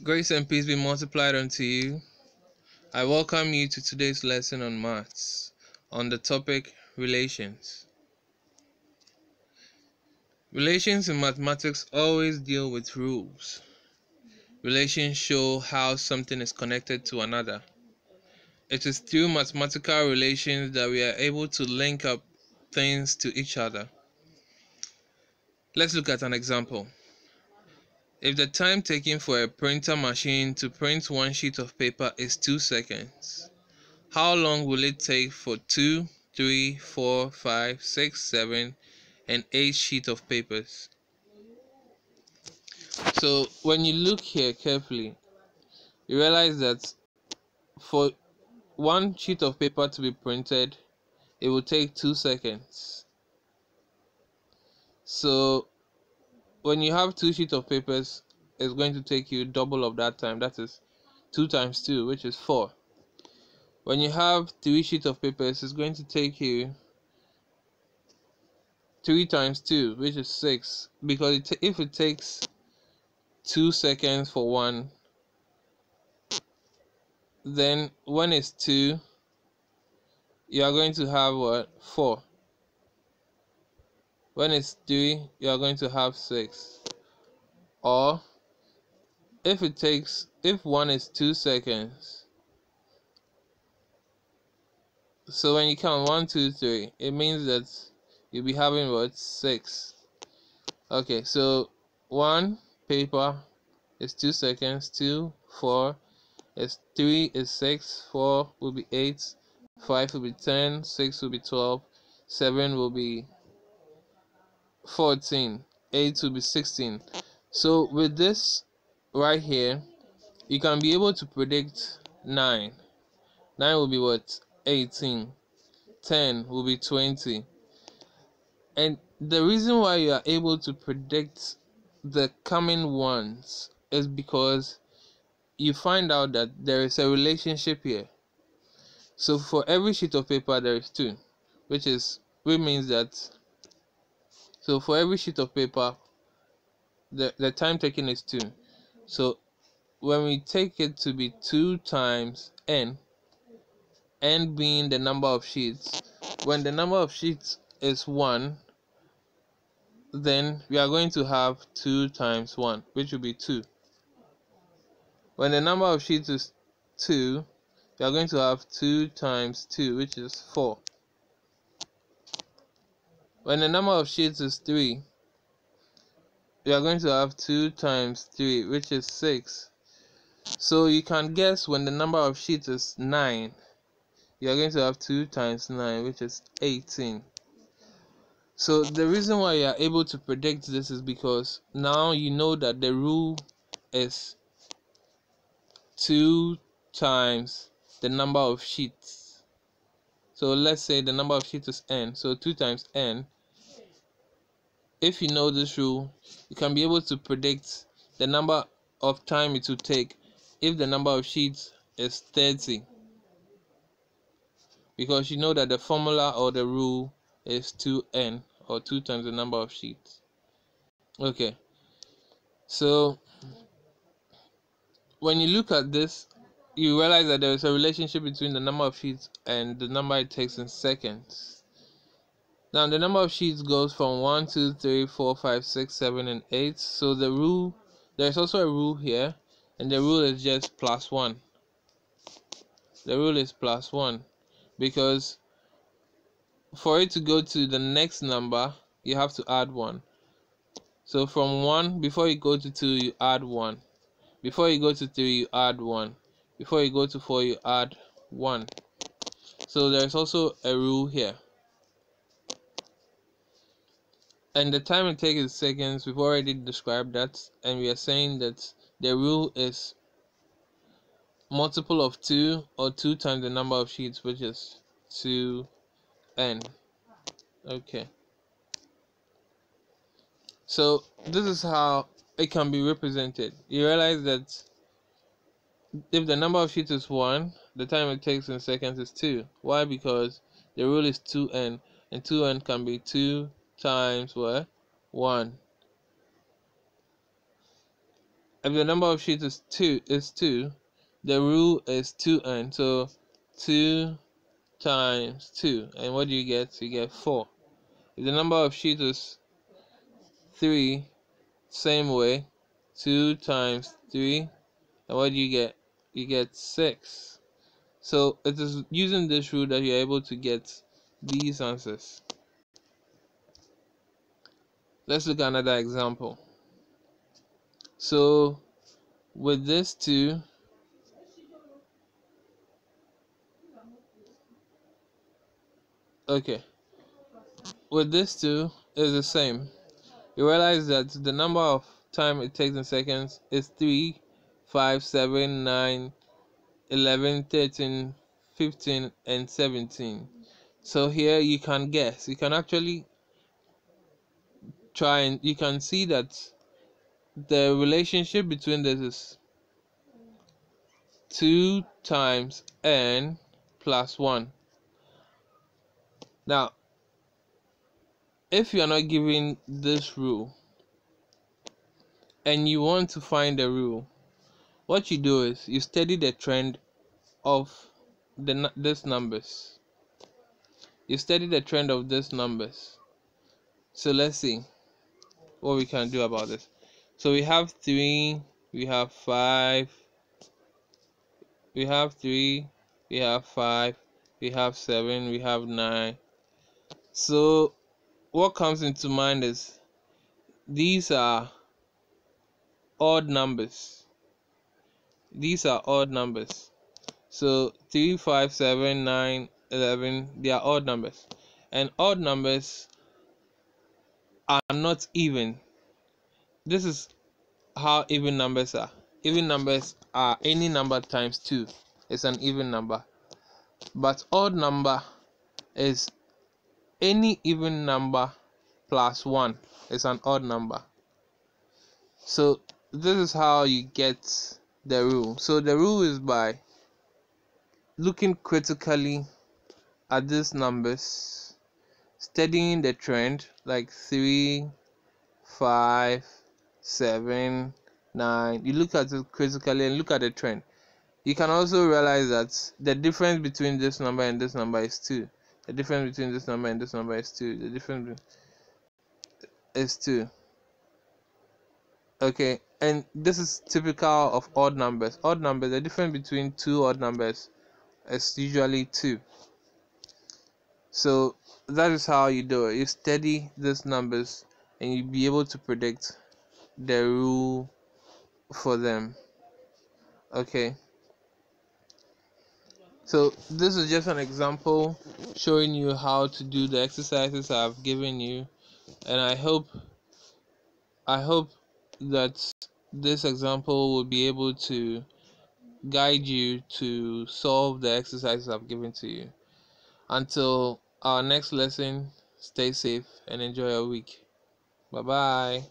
Grace and peace be multiplied unto you. I welcome you to today's lesson on maths on the topic relations. Relations in mathematics always deal with rules. Relations show how something is connected to another. It is through mathematical relations that we are able to link up things to each other. Let's look at an example. If the time taken for a printer machine to print one sheet of paper is 2 seconds, how long will it take for 2, 3, 4, 5, 6, 7, and 8 sheets of papers? So when you look here carefully, you realize that for one sheet of paper to be printed, it will take 2 seconds. So when you have 2 sheets of papers, it's going to take you double of that time. That is 2 times 2, which is 4. When you have 3 sheets of papers, it's going to take you 3 times 2, which is 6. Because if it takes 2 seconds for one, then when it's 2, you are going to have what? 4. When it's 3, you are going to have 6. Or if one is 2 seconds, so when you count 1, 2, 3, it means that you'll be having what? 6. Okay, so 1 paper is 2 seconds, 2, 4 is 3 is 6, 4 will be 8, 5 will be 10, 6 will be 12, 7 will be 14, 8 will be 16. So with this right here, you can be able to predict 9. 9 will be what? 18. 10 will be 20. And the reason why you are able to predict the coming ones is because you find out that there is a relationship here. So for every sheet of paper there is 2, which means that, so for every sheet of paper the time taken is 2. So when we take it to be 2 times n being the number of sheets, when the number of sheets is 1, then we are going to have 2 times 1, which will be 2. When the number of sheets is 2, we are going to have 2 times 2, which is 4. When the number of sheets is 3, we are going to have 2 times 3, which is 6. So you can guess when the number of sheets is 9, you are going to have 2 times 9, which is 18. So the reason why you are able to predict this is because now you know that the rule is 2 times the number of sheets. So let's say the number of sheets is n, so 2 times n. If you know this rule, you can be able to predict the number of time it will take if the number of sheets is 30, because you know that the formula or the rule is 2n, or 2 times the number of sheets. Okay, so when you look at this, you realize that there is a relationship between the number of sheets and the number it takes in seconds. Now the number of sheets goes from 1, 2, 3, 4, 5, 6, 7, and 8. So the rule, there's also a rule here, and the rule is just +1. The rule is +1 because for it to go to the next number, you have to add 1. So from 1, before you go to 2, you add 1. Before you go to 3, you add 1. Before you go to 4, you add 1. So there's also a rule here. And the time it takes in seconds, we've already described that, and we are saying that the rule is multiple of 2, or 2 times the number of sheets, which is 2n. Okay. So this is how it can be represented. You realize that if the number of sheets is 1, the time it takes in seconds is 2. Why? Because the rule is 2n, and 2n can be 2 times what? 1. if the number of sheets is 2, the rule is 2n. So 2 times 2, and what do you get? You get 4. If the number of sheets is 3, same way, 2 times 3, and what do you get? You get 6. So it is using this rule that you're able to get these answers. Let's look at another example. So with this 2, okay, with this 2 is the same. You realize that the number of time it takes in seconds is 3, 5, 7, 9, 11, 13, 15, and 17. So here you can guess. You can actually try and you can see that the relationship between this is 2 times n plus 1. Now, if you are not given this rule and you want to find the rule, what you do is you study the trend of these numbers. You study the trend of these numbers. So let's see what we can do about this. So we have 3, we have 5, we have 3, we have 5, we have 7, we have 9. So what comes into mind is these are odd numbers. These are odd numbers. So 3, 5, 7, 9, 11, they are odd numbers. And odd numbers are not even. This is how even numbers are. Even numbers are any number times 2. It's an even number. But odd number is any even number plus 1. It's an odd number. So this is how you get the rule. So the rule is by looking critically at these numbers, studying the trend, like 3, 5, 7, 9. You look at it critically and look at the trend. You can also realize that the difference between this number and this number is 2. The difference between this number and this number is 2. The difference is 2. Okay, and this is typical of odd numbers. Odd numbers, the difference between two odd numbers is usually 2. So that is how you do it. You study these numbers and you'll be able to predict the rule for them. Okay, so this is just an example showing you how to do the exercises I've given you, and I hope that this example will be able to guide you to solve the exercises I've given to you. Until our next lesson, stay safe and enjoy your week. Bye bye.